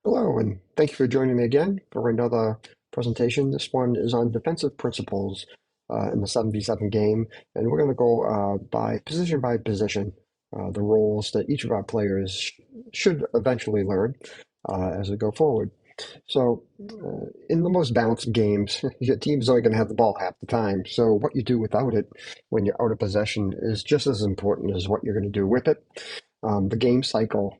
Hello, and thank you for joining me again for another presentation. This one is on defensive principles in the 7v7 game, and we're going to go by position, the roles that each of our players should eventually learn as we go forward. So, in the most balanced games, your team's only going to have the ball half the time. So, what you do without it when you're out of possession is just as important as what you're going to do with it. The game cycle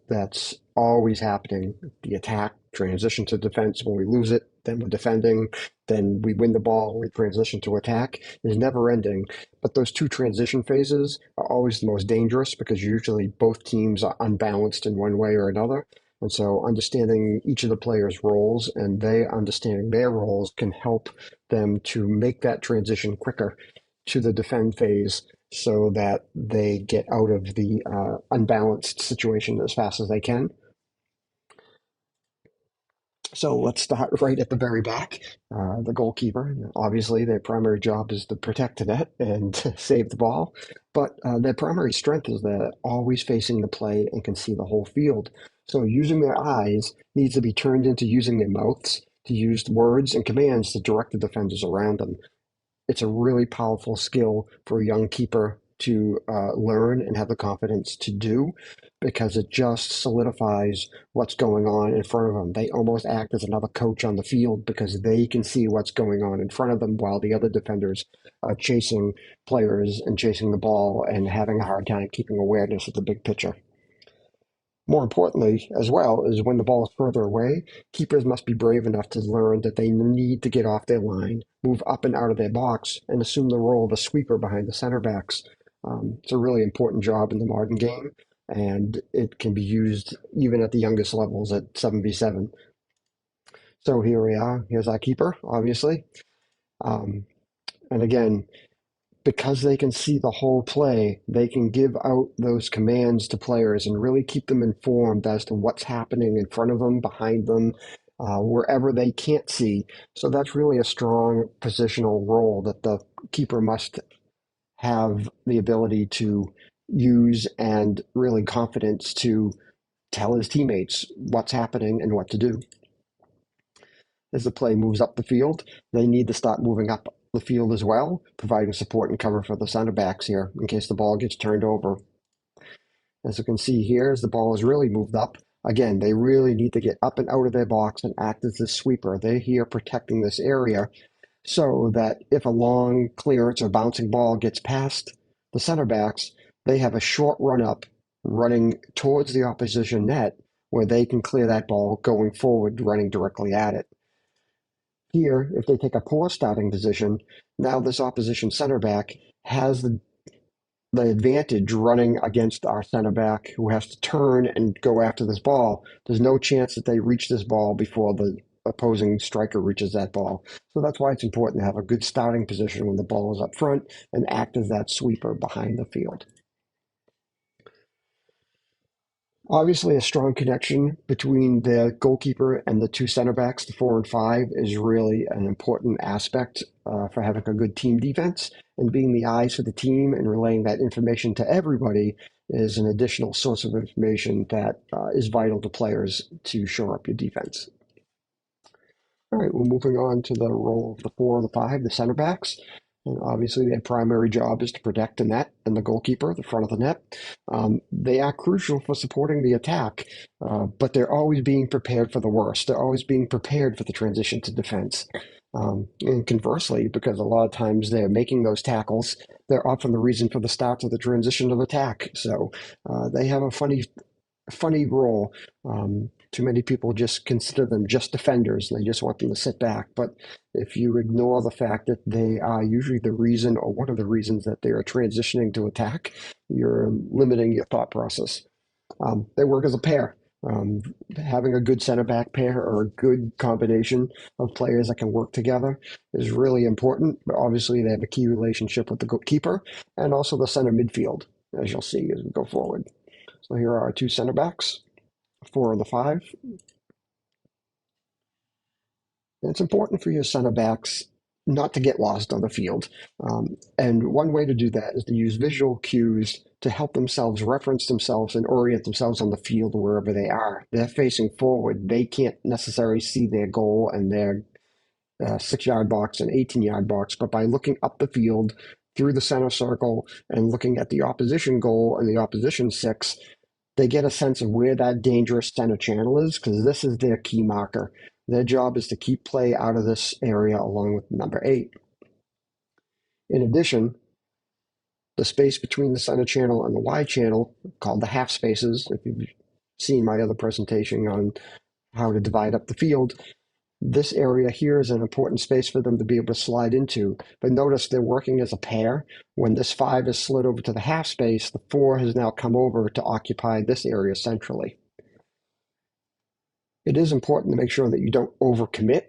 that's always happening, the attack, transition to defense. When we lose it, then we're defending, then we win the ball, we transition to attack, is never ending. But those two transition phases are always the most dangerous because usually both teams are unbalanced in one way or another. And so understanding each of the players' roles and they understanding their roles can help them to make that transition quicker to the defend phase so that they get out of the unbalanced situation as fast as they can. So let's start right at the very back. The goalkeeper, obviously, their primary job is to protect the net and save the ball. But their primary strength is they're always facing the play and can see the whole field. So using their eyes needs to be turned into using their mouths to use words and commands to direct the defenders around them. It's a really powerful skill for a young keeper to learn and have the confidence to do because it just solidifies what's going on in front of them. They almost act as another coach on the field because they can see what's going on in front of them while the other defenders are chasing players and chasing the ball and having a hard time keeping awareness of the big picture. More importantly, as well, is when the ball is further away, keepers must be brave enough to learn that they need to get off their line, move up and out of their box, and assume the role of a sweeper behind the center backs. It's a really important job in the modern game, and it can be used even at the youngest levels at 7v7. So here we are. Here's our keeper, obviously. Um, and again, because they can see the whole play, they can give out those commands to players and really keep them informed as to what's happening in front of them, behind them, wherever they can't see. So that's really a strong positional role that the keeper must have the ability to use and really confidence to tell his teammates what's happening and what to do. As the play moves up the field, they need to start moving up the field as well, providing support and cover for the center backs here in case the ball gets turned over. As you can see here, as the ball is really moved up, again, they really need to get up and out of their box and act as the sweeper. They're here protecting this area so that if a long clearance or bouncing ball gets past the center backs, they have a short run up running towards the opposition net where they can clear that ball going forward, running directly at it. Here, if they take a poor starting position, now this opposition center back has the advantage running against our center back who has to turn and go after this ball. There's no chance that they reach this ball before the opposing striker reaches that ball. So that's why it's important to have a good starting position when the ball is up front and act as that sweeper behind the field. Obviously, a strong connection between the goalkeeper and the two center backs, the 4 and 5, is really an important aspect for having a good team defense. And being the eyes for the team and relaying that information to everybody is an additional source of information that is vital to players to shore up your defense. All right, we're moving on to the role of the 4 and the 5, the center backs. And obviously, their primary job is to protect the net and the goalkeeper, the front of the net. They are crucial for supporting the attack, but they're always being prepared for the worst. They're always being prepared for the transition to defense. And conversely, because a lot of times they're making those tackles, they're often the reason for the start of the transition of attack. So they have a funny role. Too many people just consider them just defenders. They just want them to sit back. But if you ignore the fact that they are usually the reason or one of the reasons that they are transitioning to attack, you're limiting your thought process. They work as a pair. Having a good center back pair or a good combination of players that can work together is really important. But obviously, they have a key relationship with the goalkeeper and also the center midfield, as you'll see as we go forward. So here are our two center backs, 4 and 5. And it's important for your center backs not to get lost on the field. And one way to do that is to use visual cues to help themselves reference themselves and orient themselves on the field wherever they are. They're facing forward. They can't necessarily see their goal and their 6 yard box and 18-yard box, but by looking up the field through the center circle and looking at the opposition goal and the opposition six, they get a sense of where that dangerous center channel is because this is their key marker. Their job is to keep play out of this area along with number 8. In addition, the space between the center channel and the wide channel, called the half spaces, if you've seen my other presentation on how to divide up the field, this area here is an important space for them to be able to slide into. But notice they're working as a pair. When this 5 is slid over to the half space, the 4 has now come over to occupy this area centrally. It is important to make sure that you don't overcommit.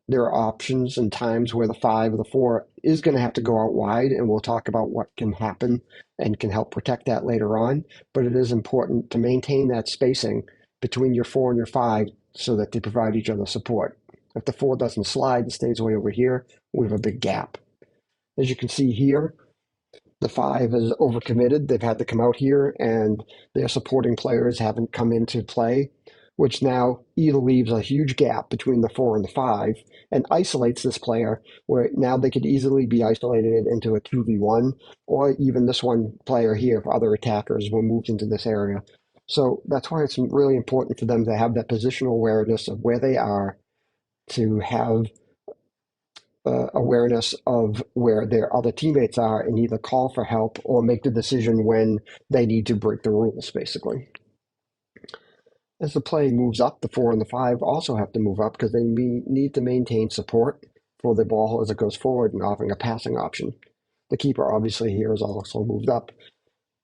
There are options and times where the 5 or the 4 is going to have to go out wide, and we'll talk about what can happen and can help protect that later on. But it is important to maintain that spacing between your 4 and your 5 so that they provide each other support. If the 4 doesn't slide and stays way over here, we have a big gap. As you can see here, the 5 is overcommitted. They've had to come out here, and their supporting players haven't come into play, which now either leaves a huge gap between the 4 and the 5 and isolates this player, where now they could easily be isolated into a 2v1, or even this one player here if other attackers were moved into this area. So that's why it's really important for them to have that positional awareness of where they are, to have awareness of where their other teammates are and either call for help or make the decision when they need to break the rules, basically. As the play moves up, the 4 and the 5 also have to move up because they need to maintain support for the ball as it goes forward and offering a passing option. The keeper obviously here is also moved up.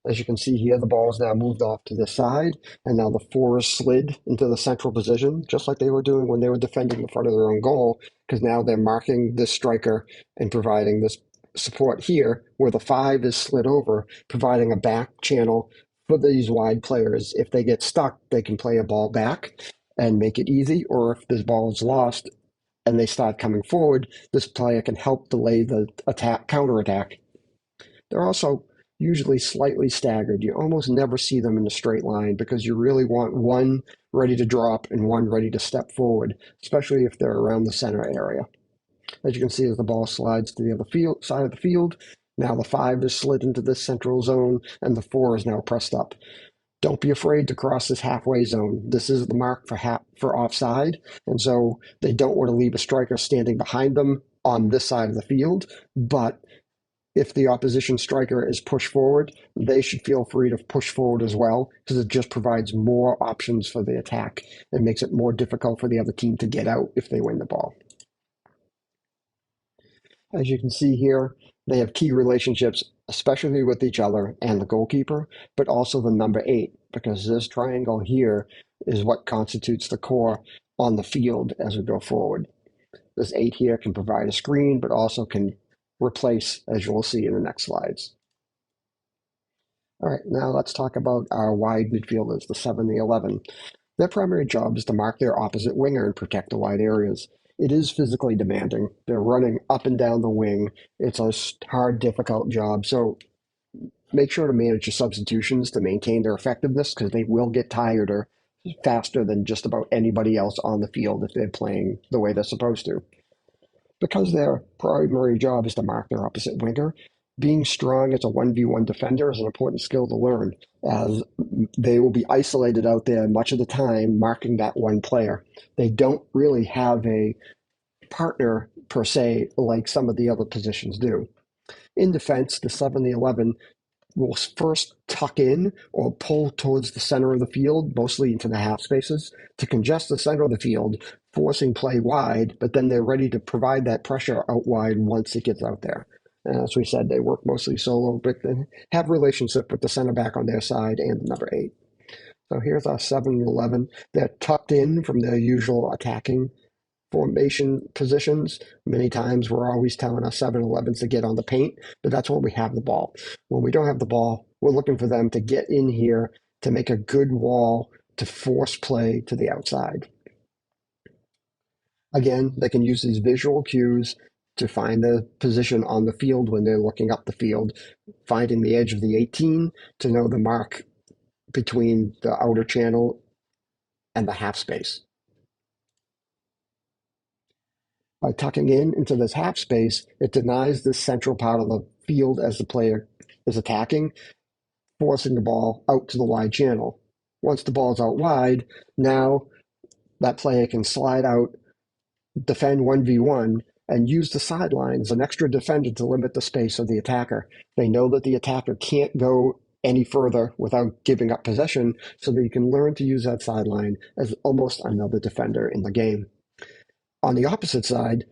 As you can see here, the ball is now moved off to the side, and now the 4 is slid into the central position, just like they were doing when they were defending in front of their own goal, because now they're marking this striker and providing this support here, where the 5 is slid over, providing a back channel for these wide players. If they get stuck, they can play a ball back and make it easy, or if this ball is lost and they start coming forward, this player can help delay the counterattack. They're also usually slightly staggered. You almost never see them in a straight line because you really want one ready to drop and one ready to step forward, especially if they're around the center area. As you can see, as the ball slides to the other side of the field, now the 5 is slid into this central zone and the 4 is now pressed up. Don't be afraid to cross this halfway zone. This is the mark for offside, and so they don't want to leave a striker standing behind them on this side of the field, but if the opposition striker is pushed forward, they should feel free to push forward as well, because it just provides more options for the attack and makes it more difficult for the other team to get out if they win the ball. As you can see here, they have key relationships, especially with each other and the goalkeeper, but also the number 8, because this triangle here is what constitutes the core on the field as we go forward. This 8 here can provide a screen, but also can replace, as you'll see in the next slides. All right, now let's talk about our wide midfielders, the 7, the 11. Their primary job is to mark their opposite winger and protect the wide areas. It is physically demanding. They're running up and down the wing. It's a hard, difficult job. So make sure to manage your substitutions to maintain their effectiveness, because they will get tired or faster than just about anybody else on the field if they're playing the way they're supposed to. Because their primary job is to mark their opposite winger, being strong as a 1v1 defender is an important skill to learn, as they will be isolated out there much of the time marking that one player. They don't really have a partner per se like some of the other positions do. In defense, the 7, the 11 will first tuck in or pull towards the center of the field, mostly into the half spaces, to congest the center of the field, forcing play wide, but then they're ready to provide that pressure out wide once it gets out there. And as we said, they work mostly solo, but they have relationship with the center back on their side and the number 8. So here's our 7 and 11. They're tucked in from their usual attacking formation positions. Many times we're always telling our 7-11s to get on the paint, but that's when we have the ball. When we don't have the ball, we're looking for them to get in here to make a good wall to force play to the outside. Again, they can use these visual cues to find the position on the field when they're looking up the field, finding the edge of the 18 to know the mark between the outer channel and the half space. By tucking in into this half space, it denies this central part of the field as the player is attacking, forcing the ball out to the wide channel. Once the ball's out wide, now that player can slide out, defend 1v1, and use the sideline as an extra defender to limit the space of the attacker. They know that the attacker can't go any further without giving up possession, so that you can learn to use that sideline as almost another defender in the game. On the opposite side,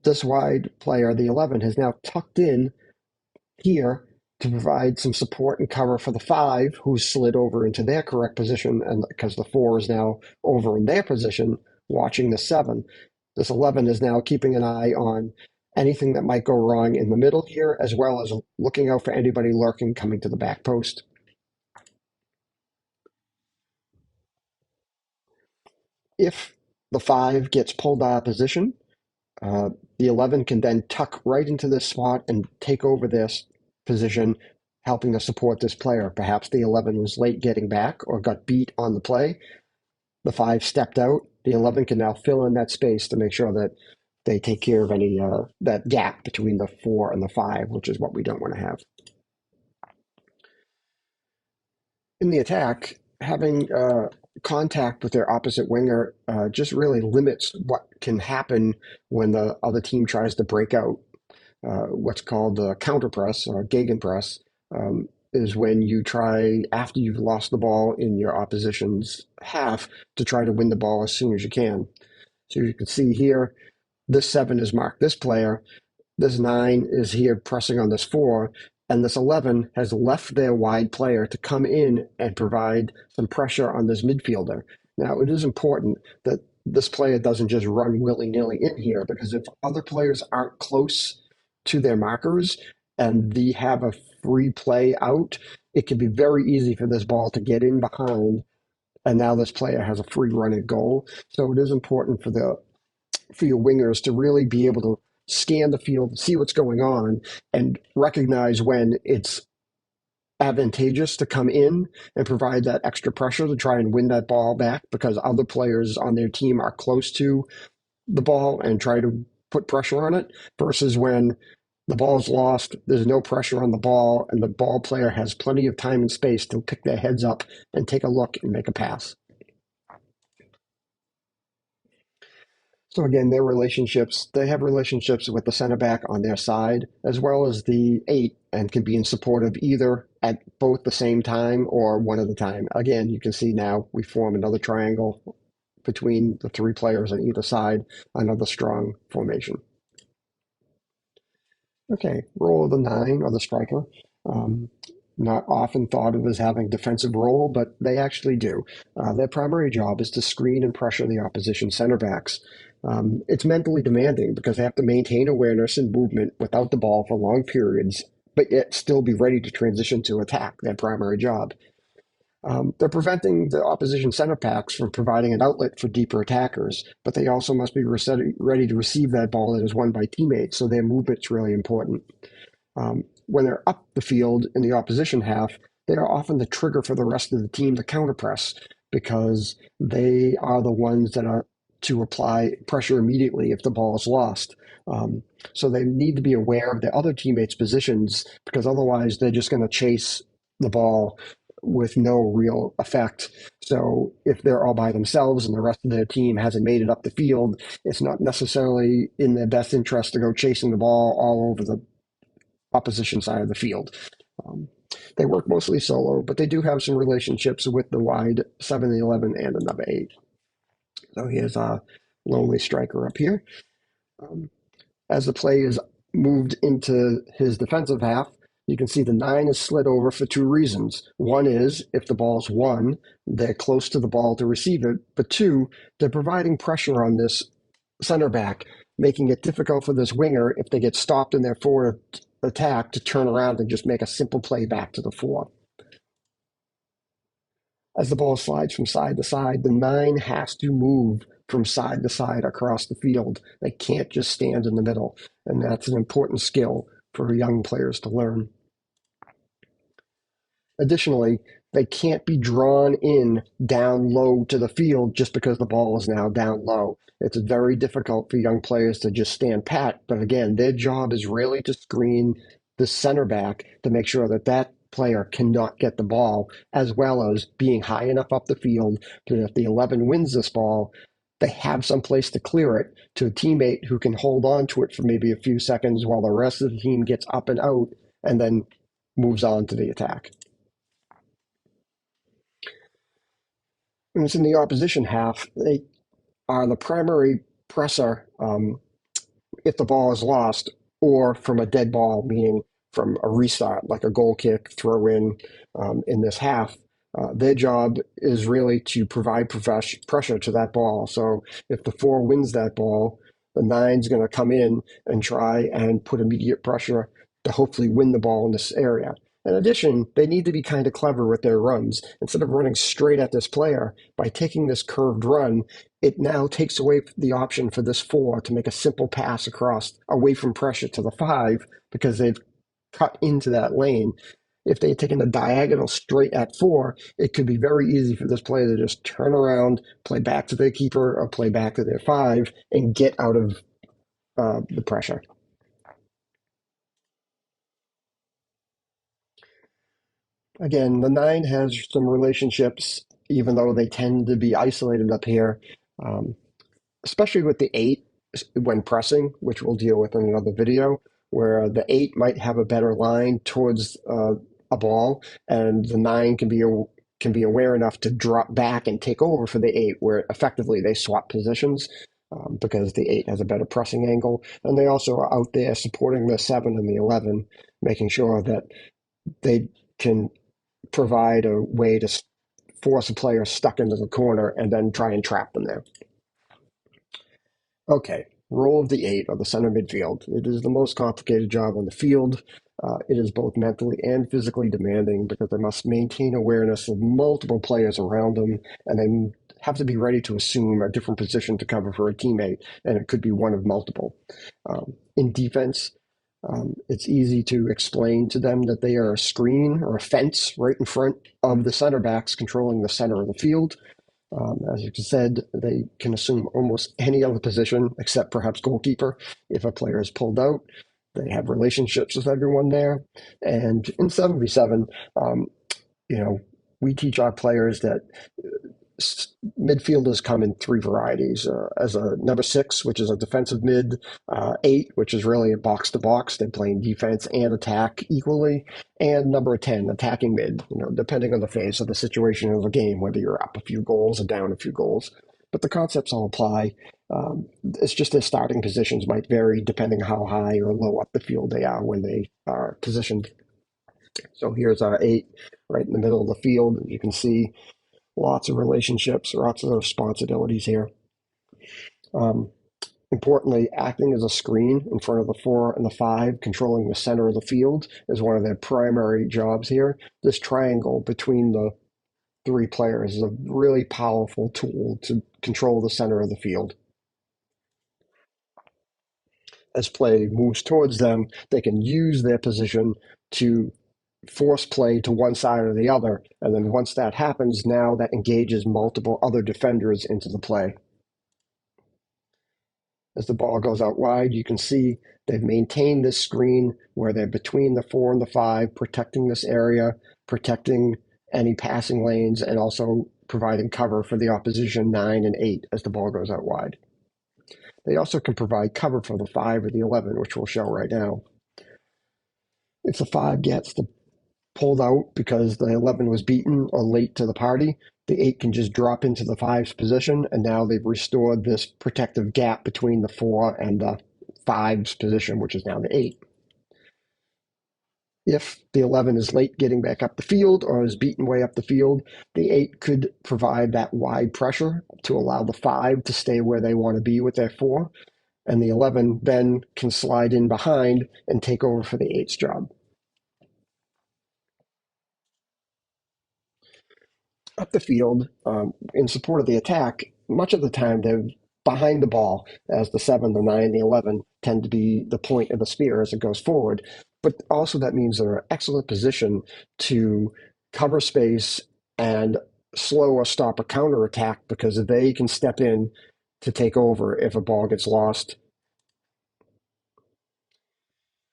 this wide player, the 11, has now tucked in here to provide some support and cover for the 5, who's slid over into their correct position, and because the 4 is now over in their position, watching the 7. This 11 is now keeping an eye on anything that might go wrong in the middle here, as well as looking out for anybody lurking coming to the back post. If the 5 gets pulled out of position, the 11 can then tuck right into this spot and take over this position, helping to support this player. Perhaps the 11 was late getting back or got beat on the play. The 5 stepped out. The 11 can now fill in that space to make sure that they take care of any that gap between the 4 and the 5, which is what we don't want to have. In the attack, having contact with their opposite winger just really limits what can happen when the other team tries to break out. What's called the counter press or gegenpress is when you try, after you've lost the ball in your opposition's half, to try to win the ball as soon as you can. So you can see here, this 7 is marked this player, this 9 is here pressing on this 4, and this 11 has left their wide player to come in and provide some pressure on this midfielder. Now, it is important that this player doesn't just run willy-nilly in here, because if other players aren't close to their markers and they have a free play out, it can be very easy for this ball to get in behind, and now this player has a free run at goal. So it is important for your wingers to really be able to scan the field, see what's going on, and recognize when it's advantageous to come in and provide that extra pressure to try and win that ball back because other players on their team are close to the ball and try to put pressure on it, versus when the ball's lost, there's no pressure on the ball, and the ball player has plenty of time and space to pick their heads up and take a look and make a pass. So again, they have relationships with the center back on their side, as well as the 8, and can be in support of either at both the same time or one at a time. Again, you can see now we form another triangle between the 3 players on either side, another strong formation. Okay, role of the 9 or the striker. Not often thought of as having defensive role, but they actually do. Their primary job is to screen and pressure the opposition center backs. It's mentally demanding because they have to maintain awareness and movement without the ball for long periods, but yet still be ready to transition to attack, their primary job. They're preventing the opposition center backs from providing an outlet for deeper attackers, but they also must be ready to receive that ball that is won by teammates, so their movement's really important. When they're up the field in the opposition half, they are often the trigger for the rest of the team to counterpress because they are the ones that are to apply pressure immediately if the ball is lost. So they need to be aware of their other teammates' positions because otherwise they're just going to chase the ball with no real effect. So if they're all by themselves and the rest of their team hasn't made it up the field, it's not necessarily in their best interest to go chasing the ball all over the opposition side of the field. They work mostly solo, but they do have some relationships with the wide 7 and 11 and the number 8. So here's a lonely striker up here. As the play is moved into his defensive half, you can see the 9 is slid over for 2 reasons. One is if the ball's won, they're close to the ball to receive it. But 2, they're providing pressure on this center back, making it difficult for this winger, if they get stopped in their forward attack, to turn around and just make a simple play back to the 4. As the ball slides from side to side, the 9 has to move from side to side across the field. They can't just stand in the middle, and that's an important skill for young players to learn. Additionally, they can't be drawn in down low to the field just because the ball is now down low. It's very difficult for young players to just stand pat, but again, their job is really to screen the center back to make sure that that player cannot get the ball, as well as being high enough up the field that if the 11 wins this ball, they have some place to clear it to a teammate who can hold on to it for maybe a few seconds while the rest of the team gets up and out and then moves on to the attack. When it's in the opposition half, they are the primary presser if the ball is lost, or from a dead ball, meaning from a restart, like a goal kick, throw in this half. Their job is really to provide pressure to that ball. So if the 4 wins that ball, the 9's going to come in and try and put immediate pressure to hopefully win the ball in this area. In addition, they need to be kind of clever with their runs. Instead of running straight at this player, by taking this curved run, it now takes away the option for this 4 to make a simple pass across away from pressure to the 5 because they've cut into that lane. If they had taken a diagonal straight at 4, it could be very easy for this player to just turn around, play back to their keeper, or play back to their 5 and get out of the pressure. Again, the 9 has some relationships, even though they tend to be isolated up here, um, especially with the 8 when pressing, which we'll deal with in another video, where the 8 might have a better line towards a ball, and the 9 can be aware enough to drop back and take over for the 8, where effectively they swap positions. Because the 8 has a better pressing angle, and they also are out there supporting the 7 and the 11, making sure that they can provide a way to force a player stuck into the corner and then try and trap them there. Okay, role of the 8 or the center midfield. It is the most complicated job on the field. It is both mentally and physically demanding because they must maintain awareness of multiple players around them, and they have to be ready to assume a different position to cover for a teammate, and it could be one of multiple. In defense, it's easy to explain to them that they are a screen or a fence right in front of the center backs controlling the center of the field. As you said, they can assume almost any other position except perhaps goalkeeper if a player is pulled out. They have relationships with everyone there. And in 7v7, you know, we teach our players that midfielders come in 3 varieties. As a number 6, which is a defensive mid, 8, which is really a box to box. They're playing defense and attack equally, and number 10, attacking mid. Depending on the phase of the situation of the game, whether you're up a few goals or down a few goals. But the concepts all apply. It's just their starting positions might vary depending how high or low up the field they are when they are positioned. So here's our 8 right in the middle of the field. You can see lots of relationships, lots of responsibilities here. Importantly, acting as a screen in front of the 4 and the 5, controlling the center of the field is one of their primary jobs here. This triangle between the 3 players is a really powerful tool to control the center of the field. As play moves towards them, they can use their position to force play to one side or the other. And then once that happens, now that engages multiple other defenders into the play. As the ball goes out wide, you can see they've maintained this screen where they're between the 4 and the 5, protecting this area, protecting any passing lanes, and also providing cover for the opposition 9 and 8 as the ball goes out wide. They also can provide cover for the 5 or the 11, which we'll show right now. If the 5 gets pulled out because the 11 was beaten or late to the party, the 8 can just drop into the 5's position, and now they've restored this protective gap between the 4 and the 5's position, which is now the 8. If the 11 is late getting back up the field or is beaten way up the field, the 8 could provide that wide pressure to allow the 5 to stay where they want to be with their 4, and the 11 then can slide in behind and take over for the 8's job. Up the field, in support of the attack, much of the time they're behind the ball, as the 7, the 9, the 11 tend to be the point of the spear as it goes forward. But also that means they're in an excellent position to cover space and slow or stop a counterattack because they can step in to take over if a ball gets lost.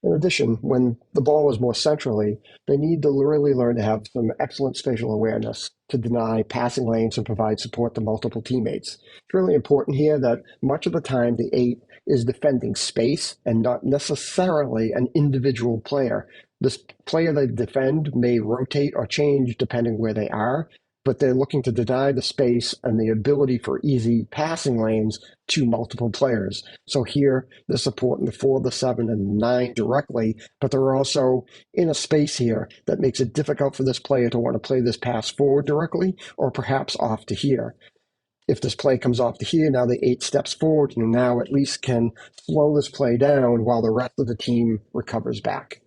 In addition, when the ball is more centrally, they need to really learn to have some excellent spatial awareness to deny passing lanes and provide support to multiple teammates. It's really important here that much of the time the 8 is defending space and not necessarily an individual player. This player they defend may rotate or change depending where they are, but they're looking to deny the space and the ability for easy passing lanes to multiple players. So here they're supporting the 4, the 7, and the 9 directly, but they're also in a space here that makes it difficult for this player to want to play this pass forward directly or perhaps off to here. If this play comes off to here, now the 8 steps forward and now at least can slow this play down while the rest of the team recovers back.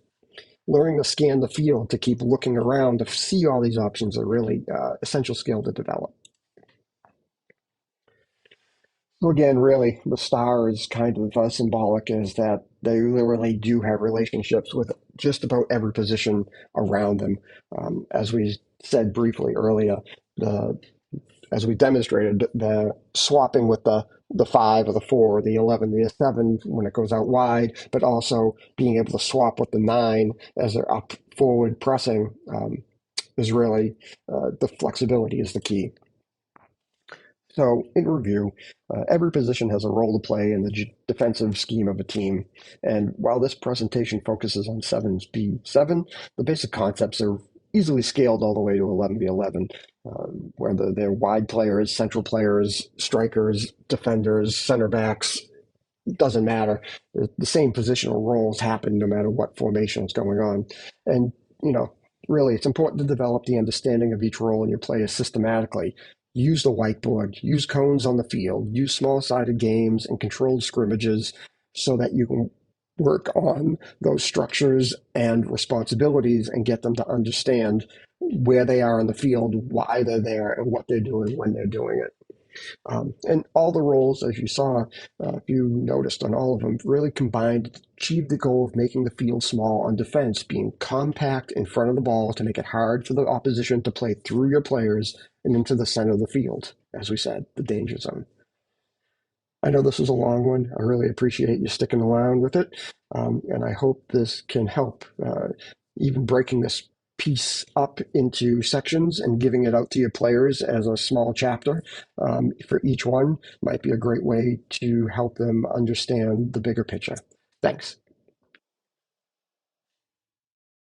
Learning to scan the field to keep looking around to see all these options are really essential skill to develop. So again, really, the star is kind of symbolic as that they literally do have relationships with just about every position around them. As we said briefly earlier, the as we demonstrated, the swapping with the 5 or the 4 or the 11, the 7 when it goes out wide, but also being able to swap with the 9 as they're up forward pressing is really the flexibility is the key. So, in review, every position has a role to play in the defensive scheme of a team. And while this presentation focuses on 7B7, the basic concepts are easily scaled all the way to 11B11, whether they're wide players, central players, strikers, defenders, center backs, doesn't matter. The same positional roles happen no matter what formation is going on. And, you know, really, it's important to develop the understanding of each role in your players systematically. Use the whiteboard, use cones on the field, use small sided games and controlled scrimmages so that you can work on those structures and responsibilities and get them to understand where they are in the field, why they're there, and what they're doing when they're doing it. And all the roles, as you saw, if you noticed on all of them, really combined to achieve the goal of making the field small on defense, being compact in front of the ball to make it hard for the opposition to play through your players and into the center of the field, as we said, the danger zone. I know this was a long one. I really appreciate you sticking around with it. And I hope this can help, even breaking this piece up into sections and giving it out to your players as a small chapter for each one might be a great way to help them understand the bigger picture. Thanks.